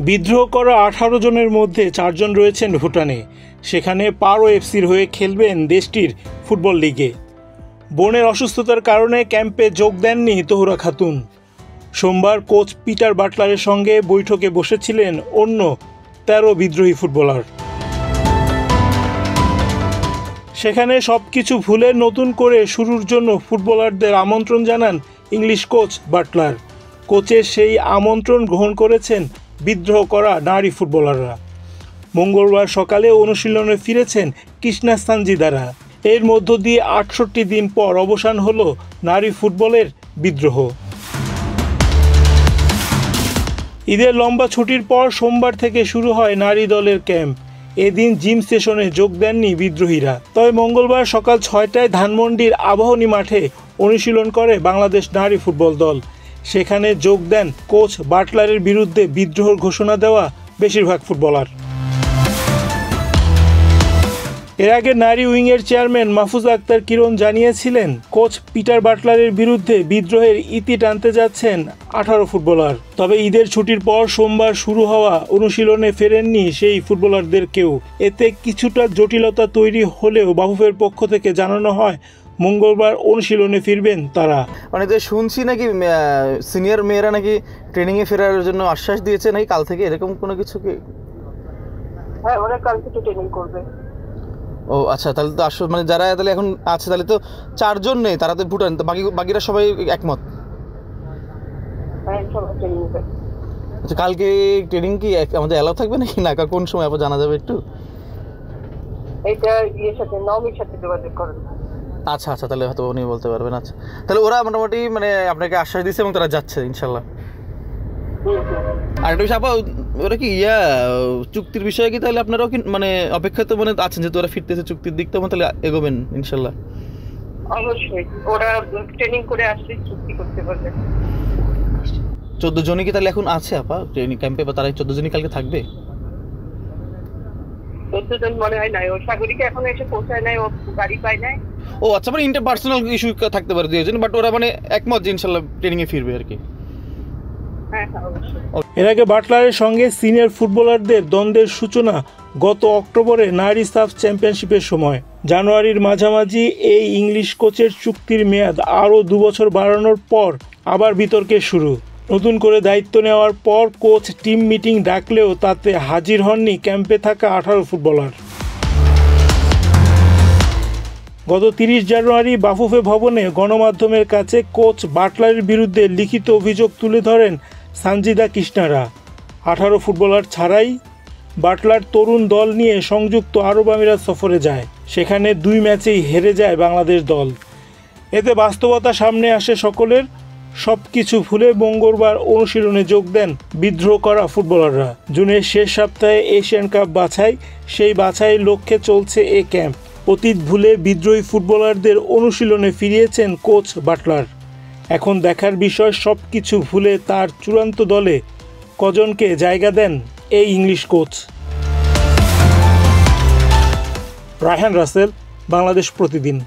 বিদ্রোহ করা 18 জনের মধ্যে 4 জন রয়েছেন ভুটানে। সেখানে পারো এফসির হয়ে খেলবেন দেশটির ফুটবল লিগে। বোনের অসুস্থতার কারণে ক্যাম্পে যোগ দেননি তহুরা খাতুন। সোমবার কোচ পিটার বাটলারের সঙ্গে বৈঠকে বসেছিলেন অন্য 13 বিদ্রোহী ফুটবলার। সেখানে সব কিছু ভুলে নতুন করে শুরুর জন্য ফুটবলারদের আমন্ত্রণ জানান ইংলিশ কোচ বাটলার। কোচের সেই আমন্ত্রণ গ্রহণ করেছেন বিদ্রোহ করা নারী ফুটবলাররা। মঙ্গলবার সকালে অনুশীলনে ফিরেছেন কৃষ্ণা সানজিদারা। এর মধ্য দিয়ে 68 দিন পর অবসান হলো নারী ফুটবলের বিদ্রোহ। ঈদের লম্বা ছুটির পর সোমবার থেকে শুরু হয় নারী দলের ক্যাম্প। এদিন জিম সেশনে যোগ দেননি বিদ্রোহীরা। তবে মঙ্গলবার সকাল 6টায় ধানমন্ডির আবাহনী মাঠে অনুশীলন করে বাংলাদেশ নারী ফুটবল দল। সেখানে যোগ দেন কোচ বাটলারের বিরুদ্ধে বিদ্রোহের ঘোষণা দেওয়া বেশিরভাগ ফুটবলার। এর আগে নারী উইংয়ের চেয়ারম্যান মাহফুজা আক্তার কিরণ জানিয়েছিলেন, কোচ পিটার বাটলারের বিরুদ্ধে বিদ্রোহের ইতি টানতে যাচ্ছেন 18 ফুটবলার। তবে ঈদের ছুটির পর সোমবার শুরু হওয়া অনুশীলনে ফেরেননি সেই ফুটবলারদের কেউ। এতে কিছুটা জটিলতা তৈরি হলেও বাফুফের পক্ষ থেকে জানানো হয় মঙ্গলবার অনুশীলনে ফিরবেন তারা। মানে যে শুনছি নাকি সিনিয়র মেয়েরা নাকি ট্রেনিংয়ে ফেরার জন্য আশ্বাস দিয়েছে নাকি কাল থেকে, এরকম কোনো কিছু কি? হ্যাঁ, ওরা কাল থেকে ট্রেনিং করবে। ও আচ্ছা, তাহলে তো আসলে মানে যারা তাহলে এখন আছে তাহলে তো 4 জন নেই, তারা তো ভুটান, তো বাকিরা সবাই একমত। হ্যাঁ, সবাই ট্রেনিং হবে। আচ্ছা, কালকে ট্রেনিং কি আমাদের অ্যালাউ থাকবে নাকি না, কোন সময় আবার জানা যাবে একটু? এটা সাথে নওমির সাথে যোগাযোগ করেন। আচ্ছা আচ্ছা, তাহলে হয়তো উনি বলতে পারবেন। আচ্ছা, তাহলে ওরা মোটামুটি মানে আপনাকে আশ্বাস দিচ্ছে এবং তারা যাচ্ছে ইনশাল্লাহ। আর একটা বিষয় আপা, ওরা কি চুক্তির বিষয়ে কি তাহলে আপনারাও কি মানে অপেক্ষা তো মানে আছেন, যেহেতু ওরা ফিরতেছে চুক্তির দিক, তো তাহলে এগোবেন ইনশাল্লাহ? অবশ্যই, ওরা ট্রেনিং করে আসলে চুক্তি করতে পারবে। 14 জনই কি তাহলে এখন আছে আপা ট্রেনিং ক্যাম্পে, বা তারা 14 জনই কালকে থাকবে? 14 জন মনে হয় নাই, ও সাগরিকা এখনো এসে পৌঁছায় নাই, ও গাড়ি পায় নাই। ও আচ্ছা, মানে ইন্টারপার্সোনাল ইস্যু থাকতে পারে 2 জন, বাট ওরা মানে একমত যে ইনশাল্লাহ ট্রেনিংয়ে ফিরবে আর কি। এর আগে বাটলারের সঙ্গে সিনিয়র ফুটবলারদের দ্বন্দ্বের সূচনা গত অক্টোবরে নারী সাফ চ্যাম্পিয়নশিপের সময়। জানুয়ারির মাঝামাঝি এই ইংলিশ কোচের চুক্তির মেয়াদ আরও 2 বছর বাড়ানোর পর আবার বিতর্কের শুরু। নতুন করে দায়িত্ব নেওয়ার পর কোচ টিম মিটিং ডাকলেও তাতে হাজির হননি ক্যাম্পে থাকা 18 ফুটবলার। গত 30 জানুয়ারি বাফুফে ভবনে গণমাধ্যমের কাছে কোচ বাটলারের বিরুদ্ধে লিখিত অভিযোগ তুলে ধরেন সানজিদা কৃষ্ণারা। 18 ফুটবলার ছাড়াই বাটলার তরুণ দল নিয়ে সংযুক্ত আরব আমিরাত সফরে যায়। সেখানে 2 ম্যাচেই হেরে যায় বাংলাদেশ দল। এতে বাস্তবতা সামনে আসে সকলের। সব কিছু ভুলে মঙ্গলবার অনুশীলনে যোগ দেন বিদ্রোহ করা ফুটবলাররা। জুনের শেষ সপ্তাহে এশিয়ান কাপ বাছাই, সেই বাছাইয়ের লক্ষ্যে চলছে এ ক্যাম্প। অতীত ভুলে বিদ্রোহী ফুটবলারদের অনুশীলনে ফিরিয়েছেন কোচ বাটলার। এখন দেখার বিষয় সব কিছু ভুলে তার চূড়ান্ত দলে কজনকে জায়গা দেন এই ইংলিশ কোচ। রায়হান রাসেল, বাংলাদেশ প্রতিদিন।